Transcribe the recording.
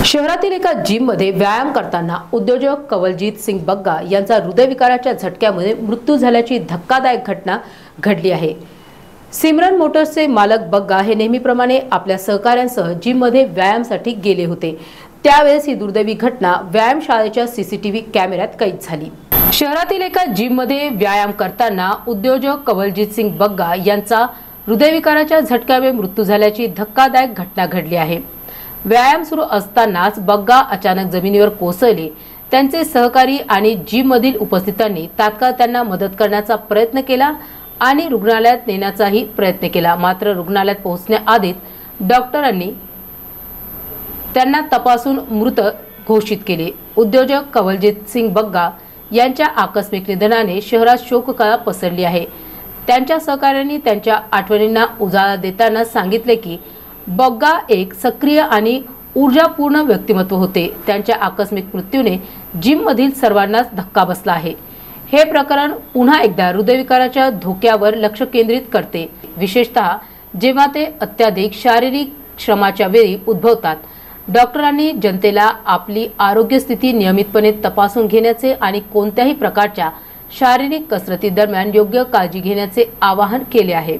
शहरातील एका जिममध्ये व्यायाम करताना उद्योजक कवलजीत सिंग बग्गा यांचा हृदयविकाराच्या झटक्यामुळे मृत्यू झाल्याची धक्कादायक घटना घडली आहे। सिमरन मोटर्सचे मालक बग्गा हे नेहमीप्रमाणे आपल्या सहकाऱ्यांसह जिममध्ये व्यायामासाठी गेले होते। त्यावेळेस ही दुर्दैवी घटना व्यायामशाळेच्या सीसीटीव्ही कॅमेऱ्यात कैद झाली। शहरातील एका जिममध्ये व्यायाम करताना उद्योजक कवलजीत सिंग बग्गा यांचा हृदयविकाराच्या झटक्यामुळे मृत्यू झाल्याची धक्कादायक घटना घडली आहे। व्यायाम सुरू असतानाच बग्गा अचानक जमिनीवर कोसळले। त्यांचे सहकारी आणि जिम मधील उपस्थितांनी तात्काळ त्यांना मदत करण्याचा प्रयत्न केला आणि रुग्णालयात नेण्याचाही प्रयत्न केला। मात्र रुग्णालयात पोहोचण्याआधीच डॉक्टरांनी त्यांना तपासून मृत घोषित केले। उद्योजक कवलजीत सिंग बग्गा यांच्या आकस्मिक निधनाने शहरात शोककळा पसरली आहे। त्यांच्या सहकाऱ्यांनी त्यांच्या आठवणींना उजाळा देताना सांगितले की बग्गा एक सक्रिय आणि ऊर्जापूर्ण व्यक्तिमत्व होते। त्यांच्या आकस्मिक मृत्यूने जिम मधील सर्वांनाच धक्का बसला आहे। हे प्रकरण पुन्हा एकदा हृदयविकाराच्या धोक्यावर लक्ष केंद्रित करते, विशेषतः जेव्हा ते अत्याधिक शारीरिक श्रमाच्या वेळी उद्भवतात। डॉक्टरांनी जनतेला आपली आरोग्य स्थिती नियमितपणे तपासून घेण्याचे आणि कोणत्याही प्रकारच्या शारीरिक कसरती दरम्यान योग्य काळजी घेण्याचे आवाहन केले आहे।